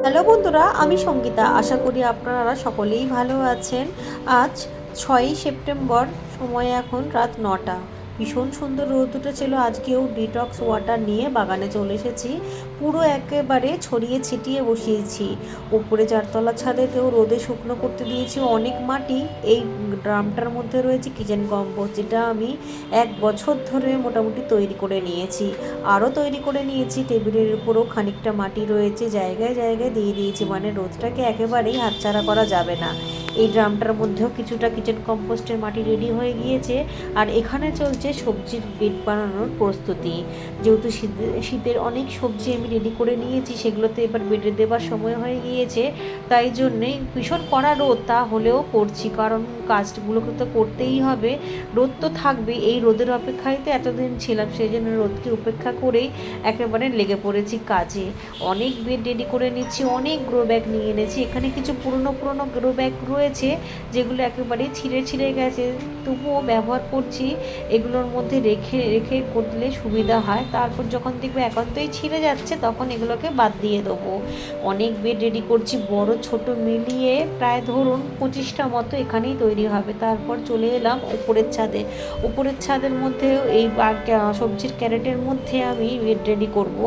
Hello বন্ধুরা, আমি সঙ্গীতা। আশা করি আপনারা সকলেই ভালো আছেন। আজ 6ই সেপ্টেম্বর, সময় এখন রাত 9টা। ভীষণ সুন্দর রোদ উঠেছিল। আজকেও ডিটক্স ওয়াটার নিয়ে বাগানে চলে এসেছি। পুরো একেবারে ছড়িয়ে ছিটিয়ে বসিয়েছি। উপরে চারতলা ছাদেতেও রোদে শুকনো করতে দিয়েছি অনেক মাটি। এই ড্রামটার মধ্যে রয়েছে কিচেন কম্পোস্ট, যেটা আমি 1 বছর ধরে মোটামুটি তৈরি করে নিয়েছি। আরও তৈরি করে নিয়েছি। টেবিলের উপরও খানিকটা মাটি রয়েছে, জায়গায় জায়গায় দিয়ে দিয়েছি, মানে রোদটাকে একেবারেই হাতছাড়া করা যাবে না। এই ড্রামটার মধ্যেও কিছুটা কিচেন কম্পোস্টের মাটি রেডি হয়ে গিয়েছে। আর এখানে চলছে সবজির বেড বানানোর প্রস্তুতি। যেহেতু শীতের অনেক সবজি আমি রেডি করে নিয়েছি, সেগুলোতে এবার বেডে দেবার সময় হয়ে গিয়েছে। তাই জন্যেই ভীষণ কড়া রোদ, তা হলেও করছি, কারণ কাজগুলোকে তো করতেই হবে। রোদ তো থাকবে, এই রোদের অপেক্ষায় তো এতদিন ছিলাম, সেই জন্য রোদকে উপেক্ষা করেই একেবারে লেগে পড়েছি কাজে। অনেক বেড রেডি করে নিচ্ছি, অনেক গ্রো ব্যাগ নিয়ে এনেছি। এখানে কিছু পুরনো পুরনো গ্রো ব্যাগ রয়েছে, যেগুলো একেবারে ছিঁড়ে ছিঁড়ে গেছে, তবুও ব্যবহার করছি। এগুলোর মধ্যে রেখে রেখে করলে সুবিধা হয়। তারপর যখন দেখবে একান্তই ছিঁড়ে যাচ্ছে, তখন এগুলোকে বাদ দিয়ে দেবো। অনেক বেড রেডি করছি, বড় ছোট মিলিয়ে প্রায় ধরুন 25টা মতো এখানেই তৈরি হবে। তারপর চলে এলাম উপরের ছাদে। উপরের ছাদের মধ্যেও এই সবজির ক্যারেটের মধ্যে আমি বেড রেডি করব।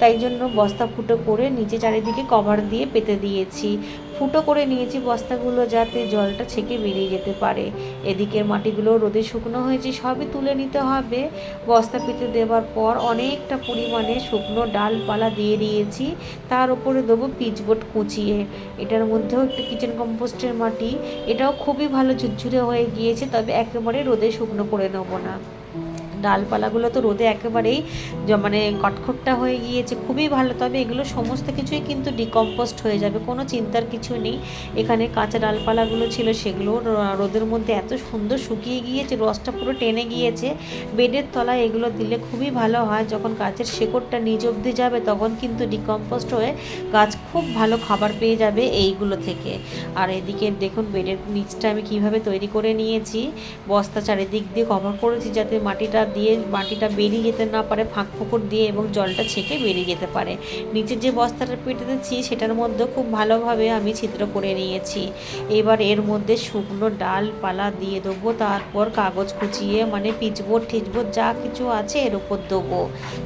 তাই জন্য বস্তা ফুটো করে নিচে চারিদিকে কভার দিয়ে পেতে দিয়েছি। ফুটো করে নিয়েছি বস্তাগুলো, যাতে জলটা ছেঁকে বেরিয়ে যেতে পারে। এদিকের মাটিগুলো রোদে শুকনো হয়েছে, সবই তুলে নিতে হবে। বস্তা পেতে দেওয়ার পর অনেকটা পরিমাণে শুকনো ডালপালা দিয়ে দিয়েছি। তার উপরে দেবো পিচবোর্ড কুচিয়ে। এটার মধ্যেও একটা কিচেন কম্পোস্টের মাটি, এটাও খুবই ভালো ঝুরঝুরে হয়ে গিয়েছে, তবে একেবারে রোদে শুকনো করে নেবো না। ডালপালাগুলো তো রোদে একেবারেই মানে কটখটটা হয়ে গিয়েছে, খুবই ভালো। তবে এগুলো সমস্ত কিছুই কিন্তু ডিকম্পোস্ট হয়ে যাবে, কোনো চিন্তার কিছু নেই। এখানে কাঁচা ডালপালাগুলো ছিল, সেগুলো রোদের মধ্যে এত সুন্দর শুকিয়ে গিয়েছে, রসটা পুরো টেনে গিয়েছে। বেডের তলায় এগুলো দিলে খুবই ভালো হয়। যখন গাছের শেকড়টা নিচ অবধি যাবে, তখন কিন্তু ডিকম্পোস্ট হয়ে গাছ খুব ভালো খাবার পেয়ে যাবে এইগুলো থেকে। আর এদিকে দেখুন বেডের নিচটা আমি কিভাবে তৈরি করে নিয়েছি। বস্তা চারিদিক দিয়ে কভার করেছি, যাতে মাটিটা বেরিয়ে যেতে না পারে ফাঁক ফোকর দিয়ে, এবং জলটা ছেঁকে বেরিয়ে যেতে পারে। নিচে যে বস্তাটা পেতে দিচ্ছি, সেটার মধ্যে খুব ভালোভাবে আমি ছিদ্র করে নিয়েছি। এবার এর মধ্যে শুকনো ডালপালা দিয়ে দেবো, তারপর কাগজ কুচিয়ে, মানে পিচবোর্ড টিচবোর্ড যা কিছু আছে এর উপর দেবো।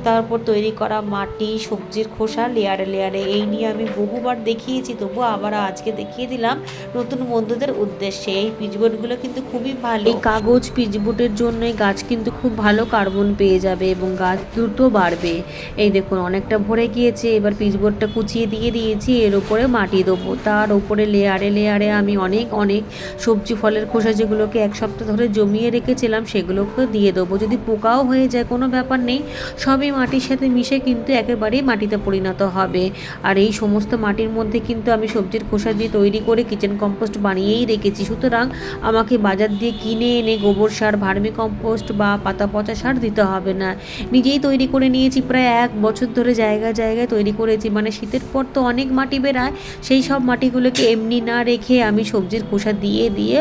তারপর তৈরি করা মাটি, সবজির খোসা লেয়ারে লেয়ারে। এই নিয়ে আমি বহুবার দেখিয়েছি, তবু আবার আজকে দেখিয়ে দিলাম নতুন বন্ধুদের উদ্দেশ্যে। এই পিচবোর্ডগুলো কিন্তু খুবই ভালো। এই কাগজ পিচবোর্ডের জন্যই গাছ কিন্তু খুব ভালো কার্বন পেয়ে যাবে, এবং গাছ দ্রুত বাড়বে। এই দেখুন অনেকটা ভরে গিয়েছে। এবার পিচবোর্ডটা কুচিয়ে দিয়ে দিয়েছি, এর উপরে মাটি দেবো। তার উপরে লেয়ারে লেয়ারে আমি অনেক অনেক সবজি ফলের খোসা, যেগুলোকে 1 সপ্তাহ ধরে জমিয়ে রেখেছিলাম, সেগুলোকে দিয়ে দেবো। যদি পোকাও হয়ে যায় কোনো ব্যাপার নেই, সবই মাটির সাথে মিশে কিন্তু একেবারেই মাটিতে পরিণত হবে। আর এই সমস্ত মাটির মধ্যে কিন্তু আমি সবজির খোসা দিয়ে তৈরি করে কিচেন কম্পোস্ট বানিয়েই রেখেছি। সুতরাং আমাকে বাজার দিয়ে কিনে এনে গোবর সার, ভার্মি কম্পোস্ট বা পাতা পচা সার দিতে হবে না। নিজেই তৈরি করে নিয়েছি। প্রায় 1 বছর ধরে জায়গায় জায়গায় তৈরি করেছি। মানে শীতের পর তো অনেক মাটি বেরায়, সেই সব মাটিগুলোকে এমনি না রেখে আমি সবজির খোসা দিয়ে দিয়ে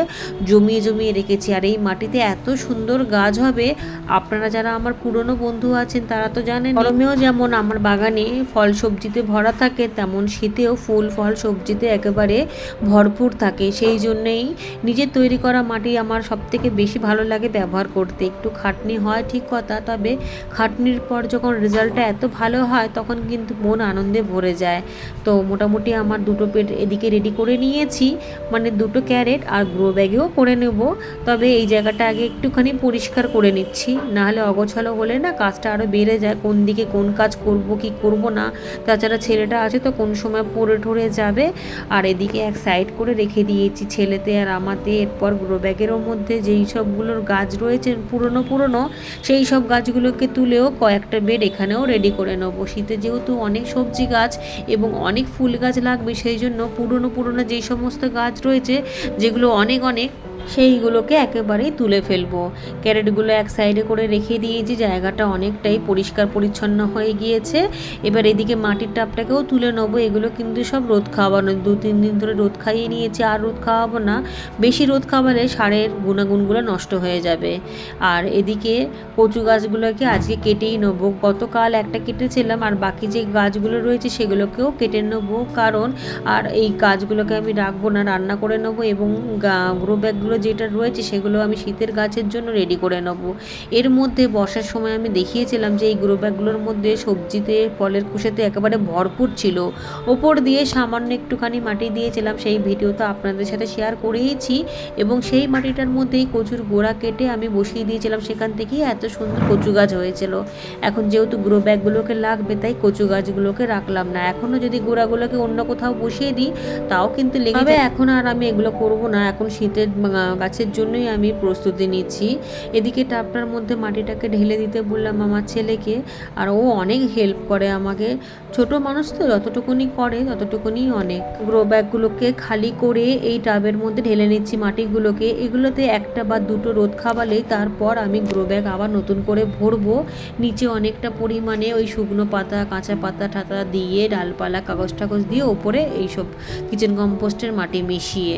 জমিয়ে জমিয়ে রেখেছি। আর এই মাটিতে এত সুন্দর গাছ হবে। আপনারা যারা আমার পুরনো বন্ধু আছেন, তারা তো জানেন, গরমেও যেমন আমার বাগানে ফল সবজিতে ভরা থাকে, তেমন শীতেও ফুল ফল সবজিতে একেবারে ভরপুর থাকে। সেই জন্যেই নিজের তৈরি করা মাটি আমার সবথেকে বেশি ভালো লাগে ব্যবহার করতে। একটু খাটনি হয় ঠিক কথা, তবে খাটনির পর যখন রেজাল্টটা এত ভালো হয়, তখন কিন্তু মন আনন্দে ভরে যায়। তো মোটামুটি আমার 2টো বেড এদিকে রেডি করে নিয়েছি, মানে 2টো ক্যারেট, আর গ্রো ব্যাগেও করে নেব। তবে এই জায়গাটা আগে একটুখানি পরিষ্কার করে নিচ্ছি, নাহলে অগোছালো হলে না কাজটা আরও বেড়ে যায়। কোন দিকে কোন কাজ করব কি করব না, তাছাড়া ছেলেটা আছে তো কোন সময় পড়ে ঠরে যাবে। আর এদিকে এক সাইড করে রেখে দিয়েছি ছেলেতে আর আমাতে। এরপর গ্রো ব্যাগেরও মধ্যে যেই সবগুলোর গাছ রয়েছে পুরনো পুরনো, সেই সব গাছগুলোকে তুলেও কয়েকটা বেড এখানেও রেডি করে নেবো। শীতে যেহেতু অনেক সবজি গাছ এবং অনেক ফুল গাছ লাগবে, সেই জন্য পুরনো পুরনো যেই সমস্ত গাছ রয়েছে, যেগুলো অনেক অনেক সেইগুলোকে একেবারেই তুলে ফেলবো। ক্যারেটগুলো এক সাইডে করে রেখে দিয়েছি, জায়গাটা অনেকটাই পরিষ্কার পরিচ্ছন্ন হয়ে গিয়েছে। এবার এদিকে মাটির টাবটাকেও তুলে নেবো। এগুলো কিন্তু সব রোদ খাওয়ানো, 2-3 দিন ধরে রোদ খাইয়ে নিয়েছি, আর রোদ খাওয়াবো না। বেশি রোদ খাওয়ালে সারের গুণাগুণগুলো নষ্ট হয়ে যাবে। আর এদিকে কচু গাছগুলোকে আজকে কেটেই নেবো। গতকাল একটা কেটেছিলাম, আর বাকি যে গাছগুলো রয়েছে সেগুলোকেও কেটে নেবো, কারণ আর এই গাছগুলোকে আমি রাখবো না, রান্না করে নেবো। এবং গ্রো ব্যাগগুলো যেটা রয়েছে সেগুলো আমি শীতের গাছের জন্য রেডি করে নেবো। এর মধ্যে বর্ষার সময় আমি দেখিয়েছিলাম যে এই গ্রো ব্যাগগুলোর মধ্যে সবজিতে, ফলের খোসাতে একেবারে ভরপুর ছিল। ওপর দিয়ে সামান্য একটুখানি মাটি দিয়েছিলাম, সেই ভিডিও তো আপনাদের সাথে শেয়ার করেইছি। এবং সেই মাটিটার মধ্যেই কচুর গোড়া কেটে আমি বসিয়ে দিয়েছিলাম, সেখান থেকেই এত সুন্দর কচু গাছ হয়েছিল। এখন যেহেতু গ্রো ব্যাগগুলোকে লাগবে, তাই কচু গাছগুলোকে রাখলাম না। এখনও যদি গোড়াগুলোকে অন্য কোথাও বসিয়ে দিই তাও কিন্তু লেগে যাবে। এখন আর আমি এগুলো করব না, এখন শীতের গাছের জন্যই আমি প্রস্তুতি নিচ্ছি। এদিকে টাবটার মধ্যে মাটিটাকে ঢেলে দিতে বললাম আমার ছেলেকে, আর ও অনেক হেল্প করে আমাকে। ছোট মানুষ তো, যতটুকুনি করে ততটুকুনি অনেক। গ্রো ব্যাগগুলোকে খালি করে এই টাবের মধ্যে ঢেলে নিচ্ছি মাটিগুলোকে। এগুলোতে একটা বা দুটো রোদ খাওয়ালেই তারপর আমি গ্রো ব্যাগ আবার নতুন করে ভরবো। নিচে অনেকটা পরিমাণে ওই শুকনো পাতা, কাঁচা পাতা ঠাতা দিয়ে, ডালপালা, কাগজ টাগজ দিয়ে ওপরে এইসব কিচেন কম্পোস্টের মাটি মিশিয়ে।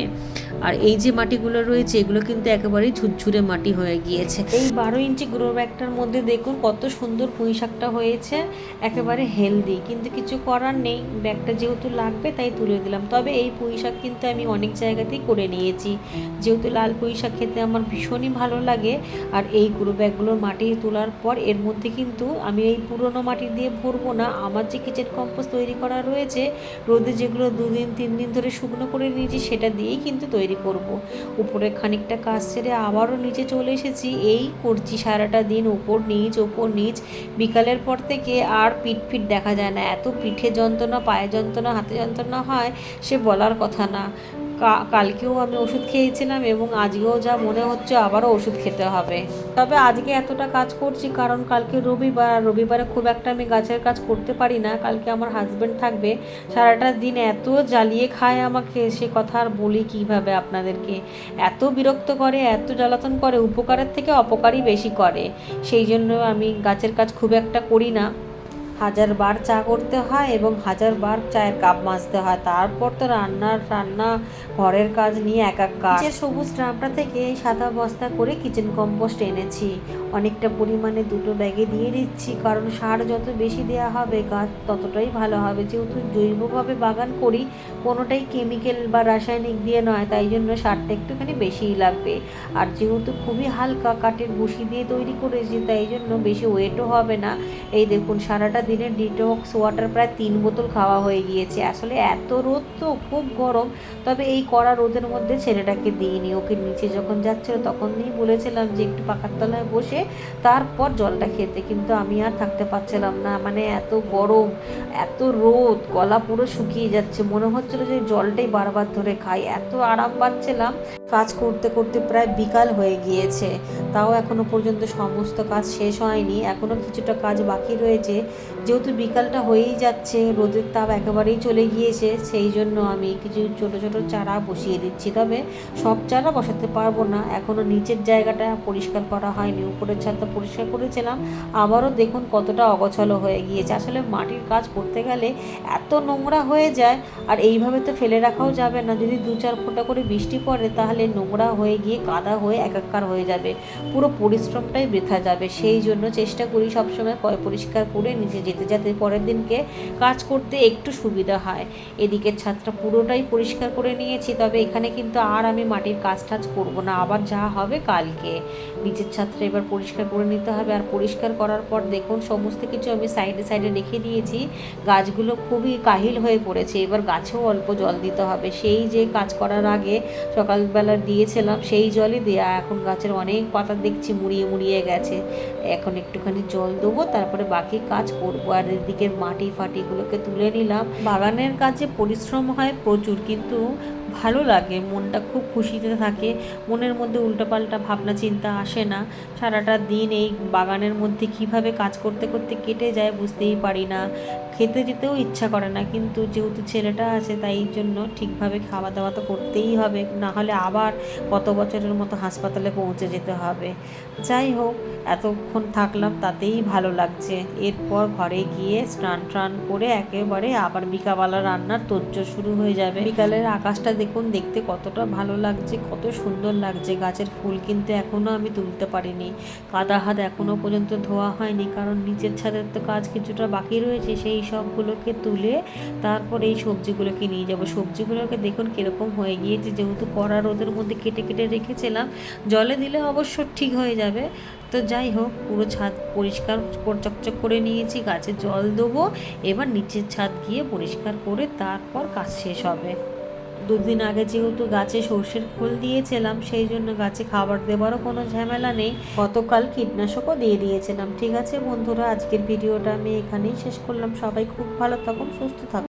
আর এই যে মাটিগুলো রয়েছে এগুলো কিন্তু একেবারেই ঝুরঝুরে মাটি হয়ে গিয়েছে। এই 12 ইঞ্চি গ্রো ব্যাগটার মধ্যে দেখুন কত সুন্দর পুঁই শাকটা হয়েছে, একেবারে হেলদি। কিন্তু কিছু করার নেই, ব্যাগটা যেহেতু লাগবে তাই তুলে দিলাম। তবে এই পুঁই শাক কিন্তু আমি অনেক জায়গাতেই করে নিয়েছি, যেহেতু লাল পুঁই শাক খেতে আমার ভীষণই ভালো লাগে। আর এই গ্রো ব্যাগগুলোর মাটি তোলার পর এর মধ্যে কিন্তু আমি এই পুরনো মাটি দিয়ে ভরবো না। আমার যে কিচেন কম্পোস্ট তৈরি করা রয়েছে, রোদে যেগুলো 2-3 দিন ধরে শুকনো করে নিয়েছি, সেটা দিয়েই কিন্তু তৈরি করব। উপরে খানিকটা কাজ সেরে আবারও নিচে চলে এসেছি। এই করছি সারাটা দিন, ওপর নিচ। বিকালের পর থেকে আর পিঠ দেখা যায় না, এত পিঠে যন্ত্রণা, পায়ে যন্ত্রণা, হাতে যন্ত্রণা হয় সে বলার কথা না। কালকেও আমি ওষুধ খেয়েছিলাম এবং আজকেও যা মনে হচ্ছে আবারও ওষুধ খেতে হবে। তবে আজকে এতটা কাজ করছি কারণ কালকে রবিবারে খুব একটা আমি গাছের কাজ করতে পারি না। কালকে আমার হাজব্যান্ড থাকবে, সারাটা দিন এত জ্বালিয়ে খায় আমাকে, সে কথা আর বলি কীভাবে আপনাদেরকে। এত বিরক্ত করে, এত জ্বালাতন করে, উপকারের থেকে অপকারই বেশি করে। সেই জন্য আমি গাছের কাজ খুব একটা করি না। 1000 বার চা করতে হয় এবং 1000 বার চায়ের কাপ মাজতে হয়, তারপর তো রান্না ঘরের কাজ নিয়ে একাকার। যে সবুজ ড্রামটা থেকে এই সাদা বস্তা করে কিচেন কম্পোস্ট এনেছি, অনেকটা পরিমাণে দুটো ব্যাগে দিয়ে দিচ্ছি, কারণ সার যত বেশি দেওয়া হবে গাছ ততটাই ভালো হবে। যেহেতু জৈবভাবে বাগান করি, কোনোটাই কেমিক্যাল বা রাসায়নিক দিয়ে নয়, তাই জন্য সারটা একটুখানি বেশিই লাগবে। আর যেহেতু খুবই হালকা কাঠের বসি দিয়ে তৈরি করেছি, তাই জন্য বেশি ওয়েটও হবে না। এই দেখুন সারাটা দিনের ডিটক্স ওয়াটার প্রায় 3 বোতল খাওয়া হয়ে গিয়েছে। আসলে এত রোদ তো, খুব গরম। তবে এই কড়া রোদের মধ্যে ছেলেটাকে দিইনি, ওকে নিচে যখন যাচ্ছিল তখনই বলেছিলাম যে একটু পাখার তলায় বসে তারপর জলটা খেতে, কিন্তু আমি আর থাকতে পারছিলাম না। মানে এত গরম, এত রোদ, গলা পুরো শুকিয়ে যাচ্ছে, মনে হচ্ছিল যে জলটাই বারবার ধরে খাই, এত আরাম পাচ্ছিলাম। কাজ করতে করতে প্রায় বিকাল হয়ে গিয়েছে, তাও এখনো পর্যন্ত সমস্ত কাজ শেষ হয়নি, এখনো কিছুটা কাজ বাকি রয়েছে। যেহেতু বিকালটা হয়েই যাচ্ছে, রোদের তাপ একেবারেই চলে গিয়েছে, সেই জন্য আমি কিছু ছোট ছোট চারা বসিয়ে দিচ্ছি। তবে সব চারা বসাতে পারবো না, এখনও নিচের জায়গাটা পরিষ্কার করা হয়নি, উপরের ছাদটা পরিষ্কার করেছিলাম, আবারও দেখুন কতটা অগোছালো হয়ে গিয়েছে। আসলে মাটির কাজ করতে গেলে এত নোংরা হয়ে যায়, আর এইভাবে তো ফেলে রাখাও যাবে না। যদি 2-4 ফোঁটা করে বৃষ্টি পড়ে তাহলে নোংরা হয়ে গিয়ে কাদা হয়ে একাকার হয়ে যাবে, পুরো পরিশ্রমটাই বৃথা যাবে। সেই জন্য চেষ্টা করি সবসময় পরিষ্কার করে নিচে যেতে, যাতে পরের দিনকে কাজ করতে একটু সুবিধা হয়। এদিকের ছাদটা পুরোটাই পরিষ্কার করে নিয়েছি, তবে এখানে কিন্তু আর আমি মাটির কাজ টাজ করবো না, আবার যা হবে কালকে। নিচের ছাদটা এবার পরিষ্কার করে নিতে হবে। আর পরিষ্কার করার পর দেখুন সমস্ত কিছু আমি সাইডে সাইডে রেখে দিয়েছি। গাছগুলো খুবই কাহিল হয়ে পড়েছে, এবার গাছেও অল্প জল দিতে হবে। সেই যে কাজ করার আগে সকালবেলা দিয়েছিলাম সেই জলই দেয়া, এখন গাছের অনেক পাতা দেখছি মুড়িয়ে গেছে। এখন একটুখানি জল দেবো, তারপরে বাকি কাজ করব। আর এদিকের মাটি ফাটিগুলোকে তুলে নিলাম। বাগানের কাজে পরিশ্রম হয় প্রচুর, কিন্তু ভালো লাগে, মনটা খুব খুশিতে থাকে, মনের মধ্যে উল্টোপাল্টা ভাবনা চিন্তা আসে না। সারাটা দিন এই বাগানের মধ্যে কিভাবে কাজ করতে করতে কেটে যায় বুঝতেই পারি না। খেতে যেতেও ইচ্ছা করে না, কিন্তু যেহেতু ছেলেটা আছে তাই জন্য ঠিকভাবে খাওয়া দাওয়া তো করতেই হবে, না হলে আবার কত বছরের মতো হাসপাতালে পৌঁছে যেতে হবে। যাই হোক, এতক্ষণ থাকলাম তাতেই ভালো লাগছে। এরপর ঘরে গিয়ে স্নান টান করে একেবারে আবার বিকালবেলা রান্নার তোড়জোড় শুরু হয়ে যাবে। বিকালের আকাশটা দেখুন, দেখতে কতটা ভালো লাগছে, কত সুন্দর লাগছে। গাছের ফুল কিন্তু এখনও আমি তুলতে পারিনি, কাদা হাত এখনও পর্যন্ত ধোয়া হয়নি, কারণ নিচের ছাদের তো কাজ কিছুটা বাকি রয়েছে। সেই সবগুলোকে তুলে তারপর এই সবজিগুলোকে নিয়ে যাব। সবজিগুলোকে দেখুন কীরকম হয়ে গিয়েছে, যেহেতু কড়া রোদের মধ্যে কেটে কেটে রেখেছিলাম, জলে দিলে অবশ্য ঠিক হয়ে যাবে। তো যাই হোক, পুরো ছাদ পরিষ্কার চকচক করে নিয়েছি, গাছে জল দেবো। এবার নিচের ছাদ গিয়ে পরিষ্কার করে তারপর কাজ শেষ হবে। দুদিন আগে যেহেতু গাছে সর্ষের খোল দিয়েছিলাম, সেই জন্য গাছে খাবার দেওয়ারও কোনো ঝামেলা নেই। গতকাল কীটনাশকও দিয়ে দিয়েছিলাম। ঠিক আছে বন্ধুরা, আজকের ভিডিওটা আমি এখানেই শেষ করলাম। সবাই খুব ভালো থাকুন, সুস্থ থাকুন।